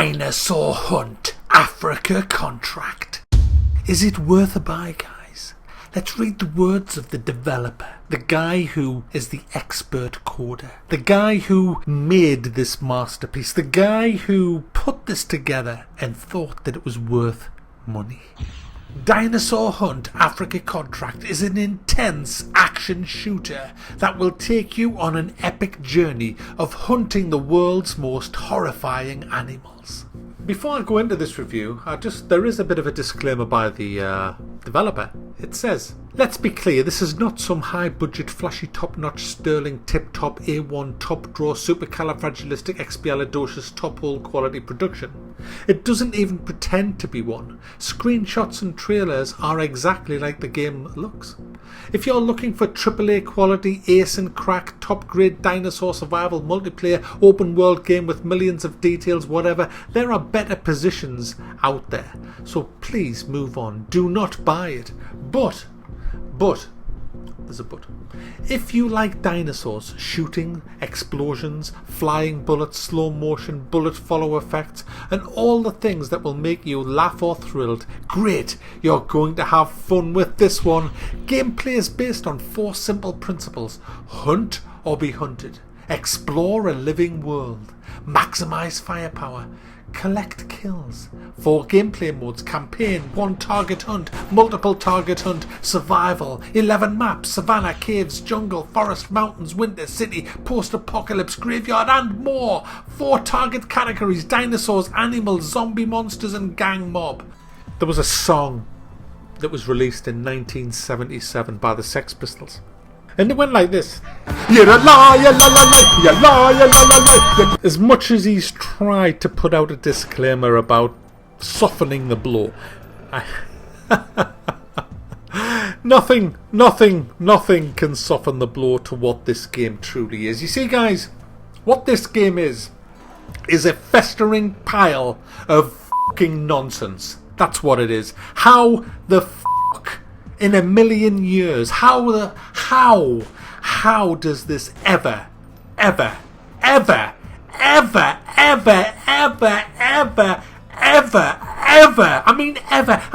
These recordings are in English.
Dinosaur Hunt Africa contract. Is it worth a buy, guys? Let's read the words of the developer, the guy who is the expert coder, the guy who made this masterpiece, the guy who put this together and thought that it was worth money. Dinosaur Hunt Africa Contract is an intense action shooter that will take you on an epic journey of hunting the world's most horrifying animals. Before I go into this review, there is a bit of a disclaimer by the developer. It says, let's be clear, this is not some high budget, flashy, top-notch, sterling, tip-top, A1, top-draw, supercalifragilisticexpialidocious, top-hole quality production. It doesn't even pretend to be one. Screenshots and trailers are exactly like the game looks. If you're looking for AAA quality, ace and crack, top-grade dinosaur survival multiplayer, open-world game with millions of details, whatever, there are better positions out there. So please move on. Do not buy it. But, there's a but. If you like dinosaurs, shooting, explosions, flying bullets, slow motion, bullet follow effects, and all the things that will make you laugh or thrilled, great, you're going to have fun with this one. Gameplay is based on 4 simple principles: hunt or be hunted, explore a living world, maximize firepower, collect kills. 4 gameplay modes: campaign, 1 target hunt, multiple target hunt, survival, 11 maps, savannah, caves, jungle, forest, mountains, winter, city, post-apocalypse, graveyard, and more. 4 target categories: dinosaurs, animals, zombie monsters, and gang mob. There was a song that was released in 1977 by the Sex Pistols, and it went like this. You're a liar, la la la, you're a liar, la la la. As much as he's tried to put out a disclaimer about softening the blow, nothing can soften the blow to what this game truly is. You see, guys, what this game is a festering pile of fucking nonsense. That's what it is. How the fuck in a million years, how does this ever, I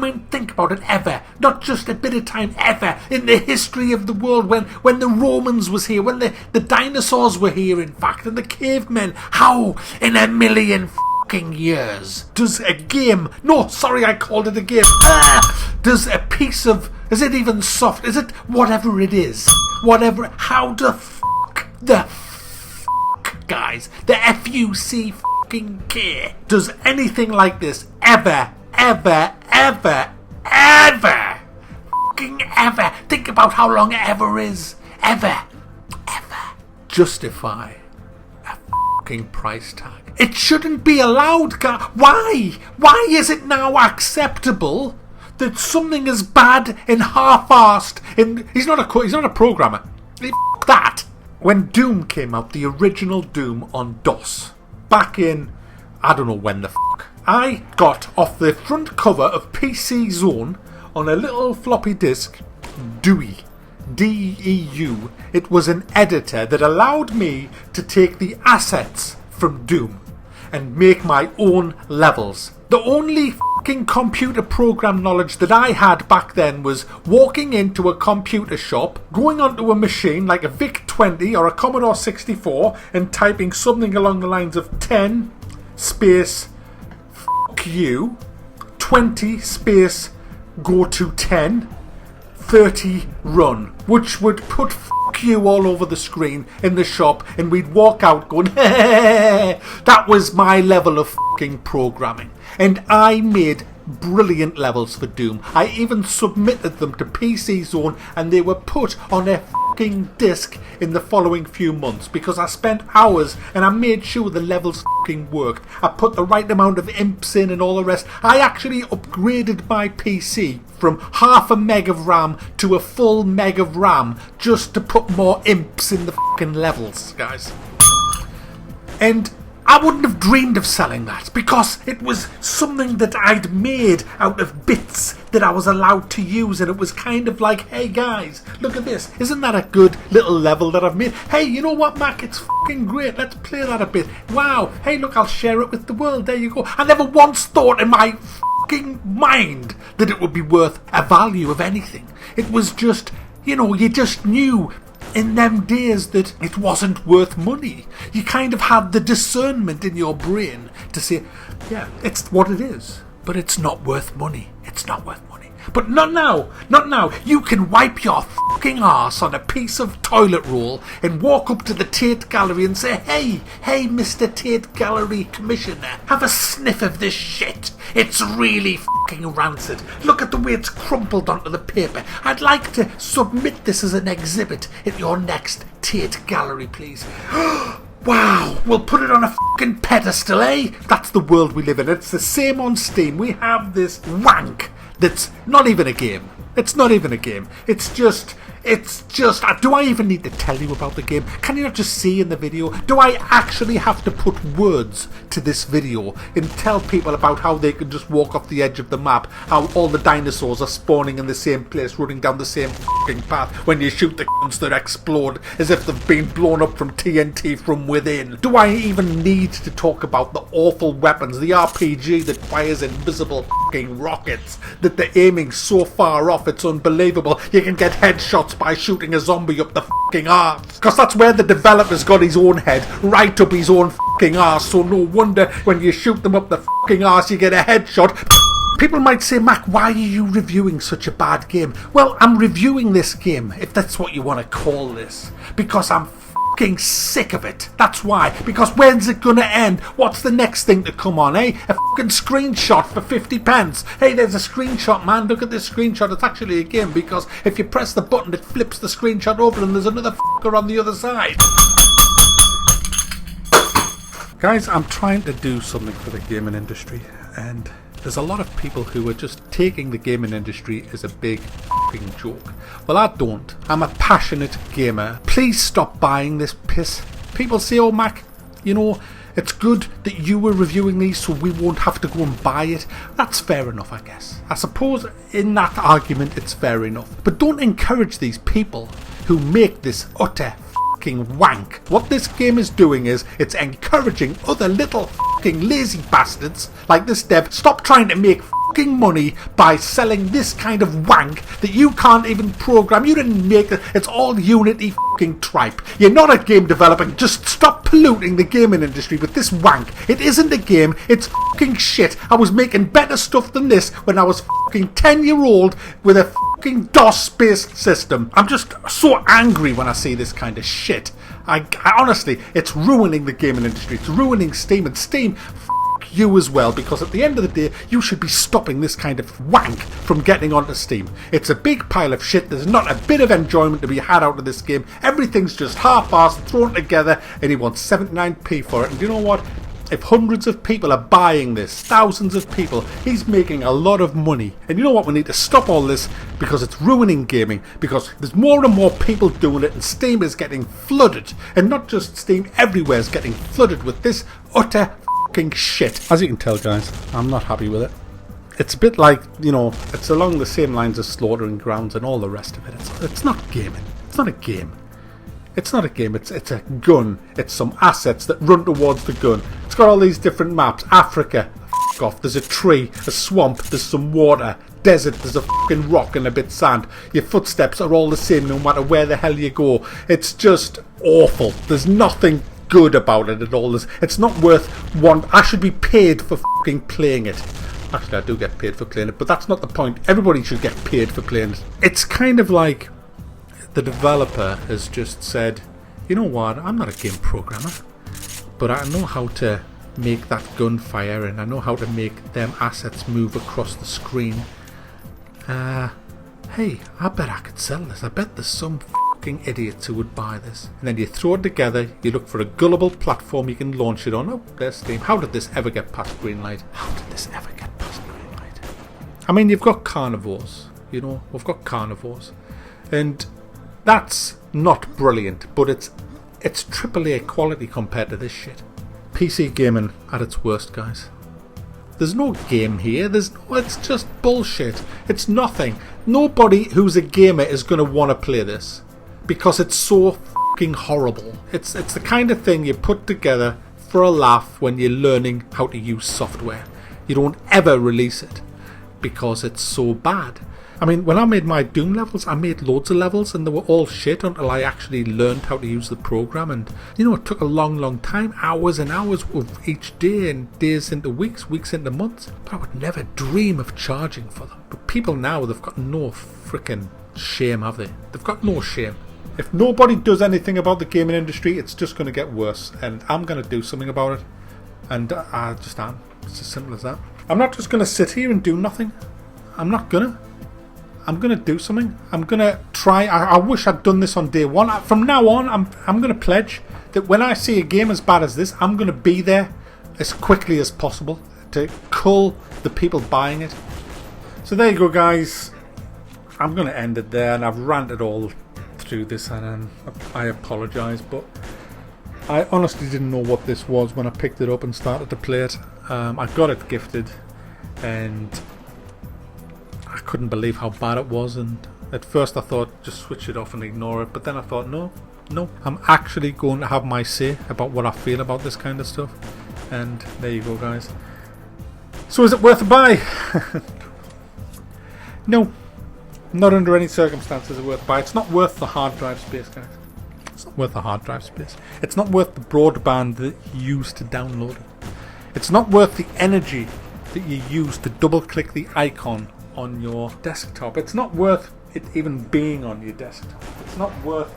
mean, think about it, ever, not just a bit of time, ever, in the history of the world, when the Romans was here, when the dinosaurs were here, in fact, and the cavemen, how in a million fucking years does a game, no, sorry, I called it a game, does a piece of, is it even soft, is it whatever it is, whatever, how the fuck, guys, the F-U-C fucking K, does anything like this ever, fucking ever, think about how long ever is, ever justify a fucking price tag? It shouldn't be allowed, guys. Why is it now acceptable that something is bad and half-assed? And he's not a programmer. Fuck that. When Doom came out, the original Doom on DOS, back in, I don't know when the fuck, I got off the front cover of PC Zone on a little floppy disk, Dewey, D-E-U. It was an editor that allowed me to take the assets from Doom and make my own levels. The only fucking computer program knowledge that I had back then was walking into a computer shop, going onto a machine like a VIC-20 or a Commodore 64 and typing something along the lines of 10 space fuck you, 20 space go to 10, 30 run, which would put fuck you all over the screen in the shop, and we'd walk out going, hey, that was my level of fucking programming. And I made brilliant levels for Doom. I even submitted them to PC Zone, and they were put on a fucking disc in the following few months because I spent hours and I made sure the levels fucking worked. I put the right amount of imps in and all the rest. I actually upgraded my PC from half a meg of RAM to a full meg of RAM just to put more imps in the fucking levels, guys. And I wouldn't have dreamed of selling that because it was something that I'd made out of bits that I was allowed to use, and it was kind of like, hey guys, look at this. Isn't that a good little level that I've made? Hey, you know what, Mac? It's fucking great. Let's play that a bit. Wow. Hey, look, I'll share it with the world. There you go. I never once thought in my fucking mind that it would be worth a value of anything. It was just, you just knew in them days that it wasn't worth money. You kind of had the discernment in your brain to say, yeah, it's what it is, but it's not worth money. It's not worth money. But not now. Not now. You can wipe your fucking arse on a piece of toilet roll and walk up to the Tate Gallery and say, hey, Mr. Tate Gallery Commissioner, have a sniff of this shit. It's really fucking rancid. Look at the way it's crumpled onto the paper. I'd like to submit this as an exhibit at your next Tate Gallery, please. Wow, we'll put it on a fucking pedestal, eh? That's the world we live in. It's the same on Steam. We have this wank that's not even a game. It's not even a game. It's just, do I even need to tell you about the game? Can you not just see in the video? Do I actually have to put words to this video and tell people about how they can just walk off the edge of the map, how all the dinosaurs are spawning in the same place, running down the same fucking path when you shoot the guns that explode as if they've been blown up from TNT from within? Do I even need to talk about the awful weapons, the RPG that fires invisible fucking rockets, that they're aiming so far off it's unbelievable? You can get headshots by shooting a zombie up the fucking arse. Because that's where the developer's got his own head, right up his own fucking arse. So no wonder when you shoot them up the fucking arse you get a headshot. People might say, Mac, why are you reviewing such a bad game? Well, I'm reviewing this game, if that's what you want to call this, because I'm fucking sick of it. That's why. Because when's it gonna end? What's the next thing to come on, eh? A fucking screenshot for 50 pence. Hey, there's a screenshot, man. Look at this screenshot. It's actually a game because if you press the button, it flips the screenshot over and there's another fucker on the other side. Guys, I'm trying to do something for the gaming industry, and there's a lot of people who are just taking the gaming industry as a big fucking joke. Well, I don't. I'm a passionate gamer. Please stop buying this piss. People say, oh, Mac, it's good that you were reviewing these so we won't have to go and buy it. That's fair enough, I guess. I suppose in that argument it's fair enough. But don't encourage these people who make this utter fucking wank. What this game is doing is it's encouraging other little fucking lazy bastards like this dev. Stop trying to make fucking money by selling this kind of wank that you can't even program. You didn't make it. It's all Unity fucking tripe. You're not a game developer. Just stop polluting the gaming industry with this wank. It isn't a game. It's fucking shit. I was making better stuff than this when I was fucking 10-year-old with a fucking DOS-based system. I'm just so angry when I see this kind of shit. I honestly, it's ruining the gaming industry. It's ruining Steam, and Steam, you as well, because at the end of the day you should be stopping this kind of wank from getting onto Steam. It's a big pile of shit. There's not a bit of enjoyment to be had out of this game. Everything's just half-assed, thrown together, and he wants 79p for it. And you know what? If hundreds of people are buying this, thousands of people, he's making a lot of money. And you know what? We need to stop all this because it's ruining gaming, because there's more and more people doing it and Steam is getting flooded. And not just Steam, everywhere is getting flooded with this utter fucking shit. As you can tell, guys, I'm not happy with it. It's a bit like, it's along the same lines as Slaughtering Grounds and all the rest of it. It's not gaming. It's not a game. It's not a game, it's a gun. It's some assets that run towards the gun. It's got all these different maps. Africa, f*** off. There's a tree, a swamp, there's some water, desert, there's a fucking rock and a bit of sand. Your footsteps are all the same no matter where the hell you go. It's just awful. There's nothing good about it at all. It's not worth one. I should be paid for fucking playing it. Actually, I do get paid for playing it, but that's not the point. Everybody should get paid for playing it. It's kind of like the developer has just said, you know what, I'm not a game programmer, but I know how to make that gun fire and I know how to make them assets move across the screen. Hey, I bet I could sell this. I bet there's some fucking idiots who would buy this. And then you throw it together, you look for a gullible platform you can launch it on. Oh, there's Steam. How did this ever get past Greenlight? How did this ever get past Greenlight? I mean, you've got carnivores, we've got carnivores. And that's not brilliant, but it's AAA quality compared to this shit. PC gaming at its worst, guys. There's no game here. It's just bullshit. It's nothing. Nobody who's a gamer is going to want to play this because it's so fucking horrible. It's the kind of thing you put together for a laugh when you're learning how to use software. You don't ever release it because it's so bad. I mean, when I made my Doom levels, I made loads of levels and they were all shit until I actually learned how to use the program. And, you know, it took a long time, hours and hours of each day and days into weeks, weeks into months. But I would never dream of charging for them. But people now, they've got no freaking shame, have they? They've got no shame. If nobody does anything about the gaming industry, it's just going to get worse. And I'm going to do something about it. And I just am. It's as simple as that. I'm not just going to sit here and do nothing. I'm not going to. I'm going to do something. I'm going to try. I wish I'd done this on day one. From now on, I'm going to pledge that when I see a game as bad as this, I'm going to be there as quickly as possible to cull the people buying it. So there you go, guys. I'm going to end it there, and I've ranted all through this, and I apologise, but I honestly didn't know what this was when I picked it up and started to play it. I got it gifted, and I couldn't believe how bad it was, and at first I thought just switch it off and ignore it, but then I thought no, I'm actually going to have my say about what I feel about this kind of stuff. And there you go, guys. So is it worth a buy? No, not under any circumstances is it worth a buy. It's not worth the hard drive space, guys. It's not worth the hard drive space. It's not worth the broadband that you use to download it. It's not worth the energy that you use to double click the icon on your desktop. It's not worth it even being on your desktop. It's not worth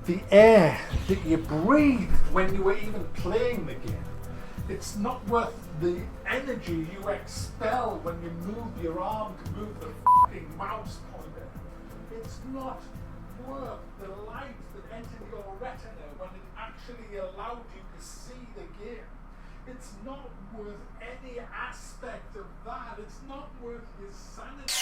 the air that you breathe when you were even playing the game. It's not worth the energy you expel when you move your arm to move the fucking mouse pointer. It's not worth the light that entered your retina when it actually allowed you to see the game. It's not worth any aspect of that. It's not worth your sanity.